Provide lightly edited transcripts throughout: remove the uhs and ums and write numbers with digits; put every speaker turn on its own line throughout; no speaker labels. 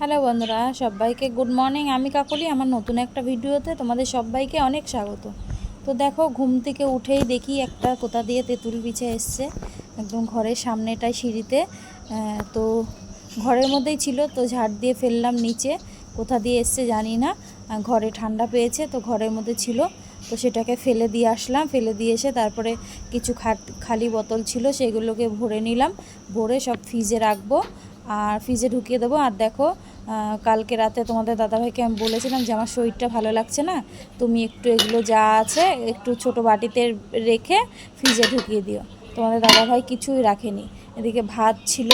Hello বন্ধুরা, সবাইকে good morning. আমি কাকলি, আমার নতুন একটা ভিডিওতে তোমাদের সবাইকে অনেক স্বাগত। তো দেখো, ঘুম থেকে উঠেই দেখি একটা কোথা দিয়ে তেঁতুল বিছে এসছে একদম ঘরের সামনেটায় সিঁড়িতে। তো ঘরের মধ্যেই ছিল, তো ঝাড় দিয়ে ফেললাম নিচে। কোথা দিয়ে এসছে জানি না, ঘরে ঠান্ডা পেয়েছে তো ঘরের মধ্যে ছিল, তো সেটাকে ফেলে দিয়ে আসলাম। ফেলে দিয়ে এসে তারপরে কিছু খালি বোতল ছিল, সেগুলোকে ভরে নিলাম। ভরে সব ফ্রিজে রাখবো আর ফ্রিজে ঢুকিয়ে দেবো। আর দেখো, কালকে রাতে তোমাদের দাদাভাইকে আমি বলেছিলাম যে আমার শরীরটা ভালো লাগছে না, তুমি একটু এগুলো যা আছে একটু ছোট বাটিতে রেখে ফ্রিজে ঢুকিয়ে দিও। তোমাদের দাদাভাই কিছুই রাখেনি। এদিকে ভাত ছিল,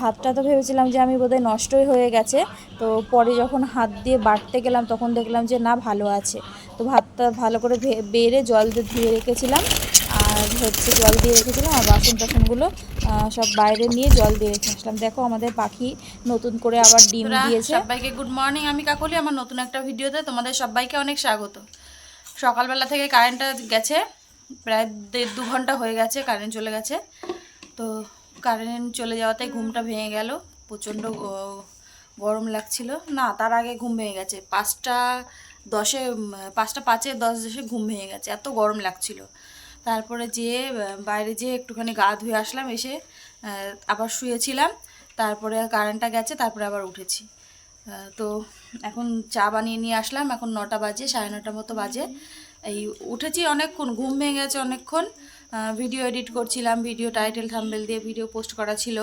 ভাতটা তো ভেবেছিলাম যে আমি বোধহয় নষ্টই হয়ে গেছে, তো পরে যখন হাত দিয়ে বাটতে গেলাম তখন দেখলাম যে না, ভালো আছে। তো ভাতটা ভালো করে বেড়ে জল দিয়ে ধুয়ে রেখেছিলাম, আর জল দিয়ে রেখেছিলাম, আর বাসন টাসনগুলো সব বাইরে নিয়ে জল দিয়ে রেখে আসলাম। দেখো, আমাদের পাখি নতুন করে আবার ডিম দিয়েছে। সবাইকে গুড মর্নিং, আমি কাকলি, আমার নতুন একটা ভিডিওতে তোমাদের সবাইকে অনেক স্বাগত। সকালবেলা থেকে কারেন্টটা গেছে, প্রায় 1.5-2 ঘন্টা হয়ে গেছে কারেন্ট চলে গেছে। তো কারেন্ট চলে যাওয়াতে ঘুমটা ভেঙে গেল, প্রচণ্ড গরম লাগছিল। না, তার আগে ঘুম ভেঙে গেছে, 5টা 10-এ 5টা 5-10 ঘুম ভেঙে গেছে, এত গরম লাগছিল। তারপরে যেয়ে বাইরে যেয়ে একটুখানি গা ধুয়ে আসলাম, এসে আবার শুয়েছিলাম। তারপরে কারেন্টটা গেছে, তারপরে আবার উঠেছি। তো এখন চা বানিয়ে নিয়ে আসলাম, এখন 9টা বাজে, 9:30 মতো বাজে। এই উঠেছি অনেকক্ষণ, ঘুম ভেঙে গেছে অনেকক্ষণ। ভিডিও এডিট করছিলাম, ভিডিও টাইটেল থাম্বনেল দিয়ে ভিডিও পোস্ট করা ছিল,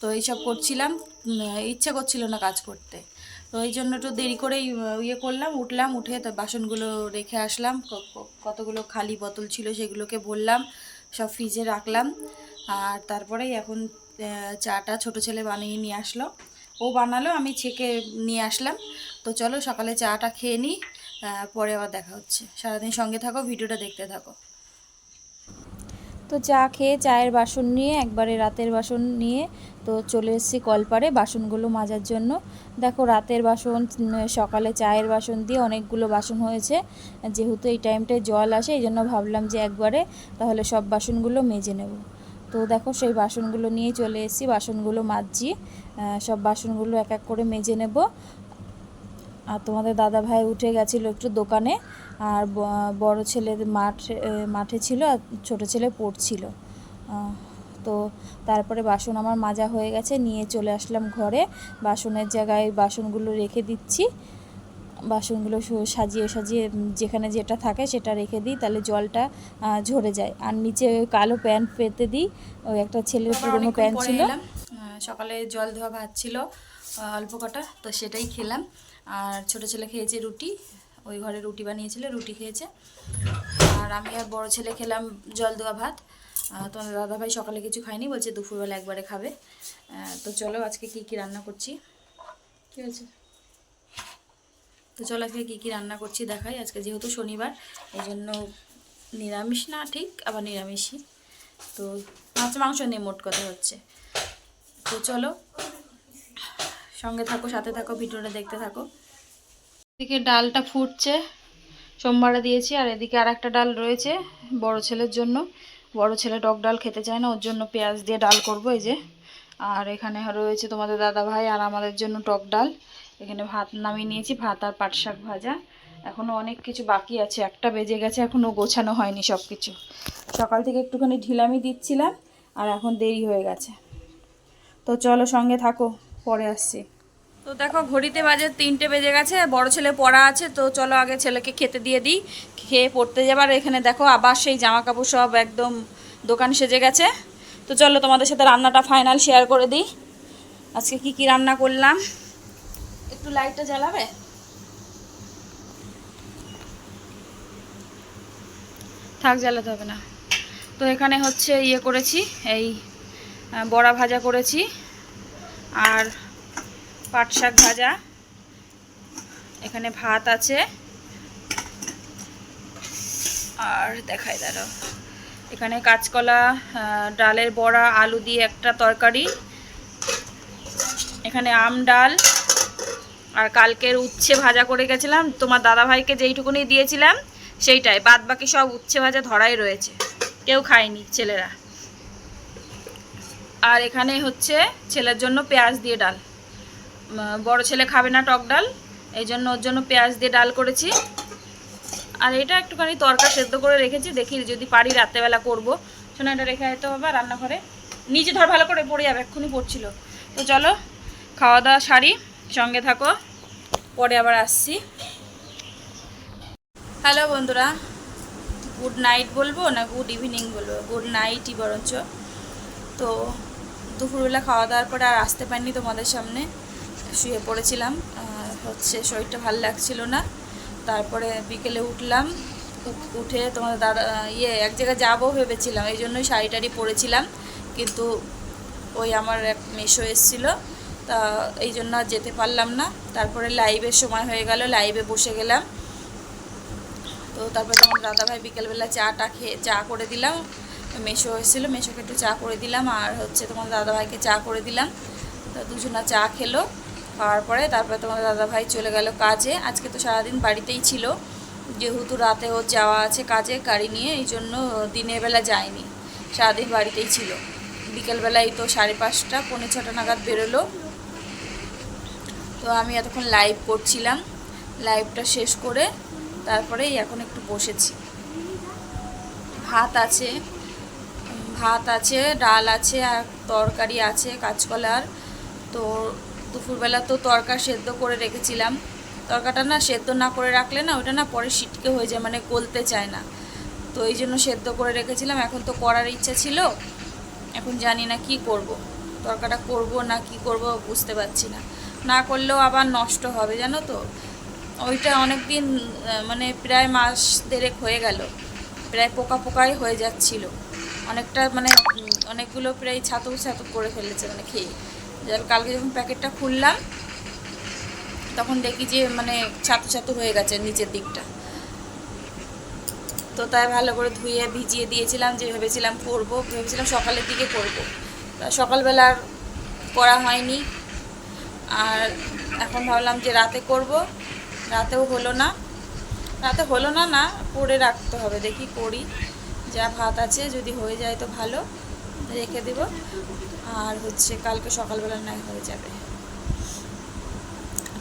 তো এইসব করছিলাম। ইচ্ছা করছিল না কাজ করতে, তো এই জন্য একটু দেরি করেই করলাম। উঠলাম, উঠে তো বাসনগুলো রেখে আসলাম, কতগুলো খালি বোতল ছিল সেগুলোকে ভরলাম, সব ফ্রিজে রাখলাম। আর তারপরেই এখন চাটা ছোটো ছেলে বানিয়ে নিয়ে আসলো, ও বানালো, আমি ছেঁকে নিয়ে আসলাম। তো চলো সকালে চাটা খেয়ে নিই, পরে আবার দেখা হচ্ছে। সারাদিন সঙ্গে থাকো, ভিডিওটা দেখতে থাকো। তো চা খেয়ে চায়ের বাসন নিয়ে, একবারে রাতের বাসন নিয়ে তো চলে এসেছি কলপারে বাসনগুলো মাজার জন্য। দেখো, রাতের বাসন সকালে চায়ের বাসন দিয়ে অনেকগুলো বাসন হয়েছে। যেহেতু এই টাইমটায় জল আসে, এই জন্য ভাবলাম যে একবারে তাহলে সব বাসনগুলো মেজে নেব। তো দেখো, সেই বাসনগুলো নিয়ে চলে এসেছি, বাসনগুলো মাজছি। সব বাসনগুলো এক এক করে মেজে নেব। আর তোমাদের দাদা ভাই উঠে গেছিলো একটু দোকানে, আর বড় ছেলে মাঠে ছিল, আর ছোটো ছেলে পড়ছিল। তো তারপরে বাসন আমার মাজা হয়ে গেছে, নিয়ে চলে আসলাম ঘরে। বাসনের জায়গায় বাসনগুলো রেখে দিচ্ছি, বাসনগুলো সাজিয়ে সাজিয়ে যেখানে যেটা থাকে সেটা রেখে দিই, তাহলে জলটা ঝরে যায়। আর নিচে কালো প্যান্ট পেতে দিই, ওই একটা ছেলের পুরনো প্যান্ট ছিল। সকালে জল ধোয়া ভাত ছিল অল্প কটা, তো সেটাই খেলাম। আর ছোটো ছেলে খেয়েছে রুটি, ওই ঘরে রুটি বানিয়েছিল, রুটি খেয়েছে। আর আমি আর বড় ছেলে খেলাম জল দেওয়া ভাত। তোমার দাদাভাই সকালে কিছু খায়নি, বলছে দুপুরবেলা একবারে খাবে। তো চলো আজকে কি রান্না করছি, ঠিক আছে? তো চলো আজকে কী রান্না করছি দেখাই। আজকে যেহেতু শনিবার, এই জন্য নিরামিষ না ঠিক, আবার নিরামিষই। তো মাছ মাংস নিয়ে মোট কথা হচ্ছে। তো চলো সঙ্গে থাকো, সাথে থাকো, ভিডিওটা দেখতে থাকো। এদিকে ডালটা ফুটছে, সোমবারে দিয়েছি। আর এদিকে আর একটা ডাল রয়েছে বড় ছেলের জন্য। বড় ছেলে টক ডাল খেতে চায় না, ওর জন্য পেঁয়াজ দিয়ে ডাল করব, এই যে। আর এখানে রয়েছে তোমাদের দাদা ভাই আর আমাদের জন্য টক ডাল। এখানে ভাত নামিয়ে নিয়েছি, ভাত আর পাট শাক ভাজা। এখনও অনেক কিছু বাকি আছে, 1টা বেজে গেছে, এখনও গোছানো হয়নি সব কিছু। সকাল থেকে একটুখানি ঢিলামি দিচ্ছিলাম, আর এখন দেরি হয়ে গেছে। তো চলো সঙ্গে থাকো, পরে আসছি। তো দেখো, ঘড়িতে বাজে 3টে বেজে গেছে, বড় ছেলে পড়া আছে, তো চলো আগে ছেলেকে খেতে দিয়ে দিই, খেয়ে পড়তে যাবার। এখানে দেখো আবার সেই জামা কাপড় সব একদম দোকান সেজে গেছে। তো চলো তোমাদের সাথে রান্নাটা ফাইনাল শেয়ার করে দিই, আজকে কি রান্না করলাম। একটু লাইটটা জ্বালাবে? থাক, জ্বালাতে হবে না। তো এখানে হচ্ছে করেছি, এই বড়া ভাজা করেছি, আর পাট শাক ভাজা, এখানে ভাত আছে, আর দেখাই দাঁড়াও, এখানে কাঁচকলা, ডালের বড়া, আলু দিয়ে একটা তরকারি, এখানে আম ডাল, আর কালকের উচ্ছে ভাজা করে গেছিলাম, তোমার দাদাভাইকে যেইটুকুনি দিয়েছিলাম সেইটাই, বাদ বাকি সব উচ্ছে ভাজা ধরাই রয়েছে, কেউ খায়নি ছেলেরা। আর এখানে হচ্ছে ছেলের জন্য পেঁয়াজ দিয়ে ডাল। বড় ছেলে খাবে না টক ডাল, এই জন্য ওর জন্য পেঁয়াজ দিয়ে ডাল করেছি। আর এটা একটুখানি তরকা সেদ্ধ করে রেখেছি, দেখি যদি পারি রাত্রেবেলা করবো। শোনা এটা রেখে যেতে হবে রান্নাঘরে, নিচে ধর ভালো করে, পড়ে যাবে, এক্ষুনি পড়ছিল। তো চলো খাওয়া দাওয়া সারি, সঙ্গে থাকো, পরে আবার আসছি। হ্যালো বন্ধুরা, গুড নাইট বলবো না গুড ইভিনিং বলবো, গুড নাইটই বরঞ্চ। তো দুপুরবেলা খাওয়া দাওয়ার পরে আর আসতে পারিনি তোমাদের সামনে, শুয়ে পড়েছিলাম। হচ্ছে শরীরটা ভালো লাগছিল না। তারপরে বিকেলে উঠলাম, উঠে তোমাদের দাদা এক জায়গায় যাবো ভেবেছিলাম, এই জন্যই শাড়ি টাড়ি পরেছিলাম, কিন্তু ওই আমার এক মেশো এসেছিলো, তা এই জন্য আর যেতে পারলাম না। তারপরে লাইভের সময় হয়ে গেল, লাইভে বসে গেলাম। তো তারপরে তোমার দাদাভাই বিকেলবেলা চা করে দিলাম, মেশো এসেছিলো, মেশোকে একটু চা করে দিলাম, আর হচ্ছে তোমার দাদাভাইকে চা করে দিলাম। তো দুজনা চা খেলো, খাওয়ার পরে তারপরে তোমার দাদাভাই চলে গেল কাজে। আজকে তো সারাদিন বাড়িতেই ছিল, যেহেতু রাতে ওর যাওয়া আছে কাজে গাড়ি নিয়ে, এই জন্য দিনের বেলা যায়নি, সারাদিন বাড়িতেই ছিল। বিকেলবেলায় তো 5:30 পৌনে 6টা নাগাদ বেরোলো। তো আমি এতক্ষণ লাইভ করছিলাম, লাইভটা শেষ করে তারপরেই এখন একটু বসেছি। ভাত আছে, ডাল আছে, আর তরকারি আছে কাঁচকলার। তো দুপুরবেলা তো তরকা সেদ্ধ করে রেখেছিলাম, তরকাটা না সেদ্ধ না করে রাখলে না ওটা না পরে সিটকে হয়ে যায়, মানে গলতে চায় না। তো এই জন্য সেদ্ধ করে রেখেছিলাম, এখন তো করার ইচ্ছা ছিল, এখন জানি না কি করব, তরকাটা করব না কি করব বুঝতে পারছি না। না করলেও আবার নষ্ট হবে জানো তো, ওইটা অনেক দিন, মানে প্রায় মাস দেড়েক হয়ে গেল, প্রায় পোকাই হয়ে যাচ্ছিল অনেকটা, মানে অনেকগুলো প্রায় ছাতু করে ফেলেছে মানে খেয়ে। কালকে যখন প্যাকেটটা খুললাম তখন দেখি যে মানে ছাতু হয়ে গেছে নিচের দিকটা। তো তাই ভালো করে ধুয়ে ভিজিয়ে দিয়েছিলাম, যে ভেবেছিলাম সকালের দিকে করব, সকালবেলা আর করা হয়নি। আর এখন ভাবলাম যে রাতে করব, রাতেও হলো না, না করে রাখতে হবে, দেখি করি। যা ভাত আছে যদি হয়ে যায় তো ভালো, রেখে দেব, আর হচ্ছে কালকে সকালবেলা নাই হয়ে যাবে।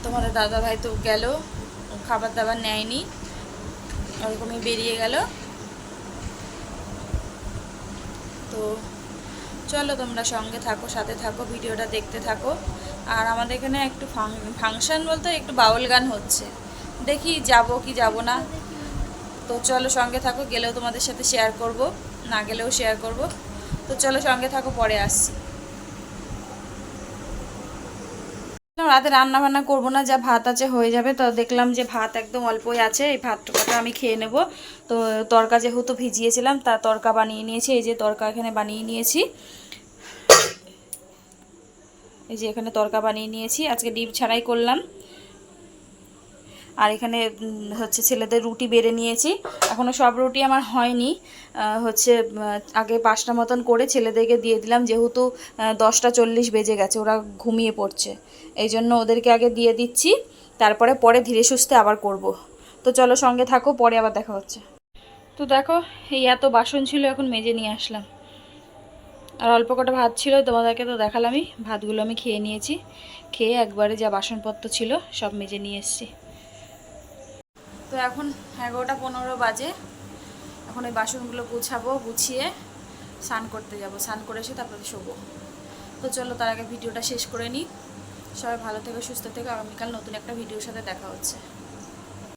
তোমাদের দাদাভাই তো গেল, খাবার দাবার নেয়নি, ওরকমই বেরিয়ে গেল। তো চলো তোমরা সঙ্গে থাকো, সাথে থাকো, ভিডিওটা দেখতে থাকো। আর আমাদের এখানে একটু ফাংশন বলতে একটু বাউল গান হচ্ছে, দেখি যাব কি যাব না। তো চলো সঙ্গে থাকো, গেলেও তোমাদের সাথে শেয়ার করব, না গেলেও শেয়ার করব। তো চলো সঙ্গে থাকো, পরে আসছি। রাতে রান্না বান্না করবো না, যা ভাত আছে হয়ে যাবে। তো দেখলাম যে ভাত একদম অল্পই আছে, এই ভাতটা আমি খেয়ে নেব। তো তরকা যেহেতু ভিজিয়েছিলাম, তা তরকা বানিয়ে নিয়েছি, এই যে তরকা এখানে বানিয়ে নিয়েছি, এই যে এখানে তরকা বানিয়ে নিয়েছি, আজকে ডিম ছাড়াই করলাম। আর এখানে হচ্ছে ছেলেদের রুটি বেড়ে নিয়েছি, এখনও সব রুটি আমার হয়নি, হচ্ছে আগে 5টা মতন করে ছেলেদেরকে দিয়ে দিলাম, যেহেতু 10:40 বেজে গেছে, ওরা ঘুমিয়ে পড়ছে, এই জন্য ওদেরকে আগে দিয়ে দিচ্ছি, পরে ধীরে সুস্থে আবার করব। তো চলো সঙ্গে থাকো, পরে আবার দেখা হচ্ছে। তো দেখো এই এত বাসন ছিল, এখন মেজে নিয়ে আসলাম, আর অল্প কটা ভাত ছিল, তোমাদেরকে তো দেখালামই, ভাতগুলো আমি খেয়ে নিয়েছি, খেয়ে একবারে যা বাসনপত্র ছিল সব মেজে নিয়ে এসেছি। তো এখন 11:15 বাজে, এখন এই বাসনগুলো গুছাবো, গুছিয়ে স্নান করতে যাব, স্নান করে এসে তারপরে শোবো। তো চলো তার আগে ভিডিওটা শেষ করে নিই। সবাই ভালো থেকো, সুস্থ থেকো, আগামীকাল নতুন একটা ভিডিওর সাথে দেখা হচ্ছে।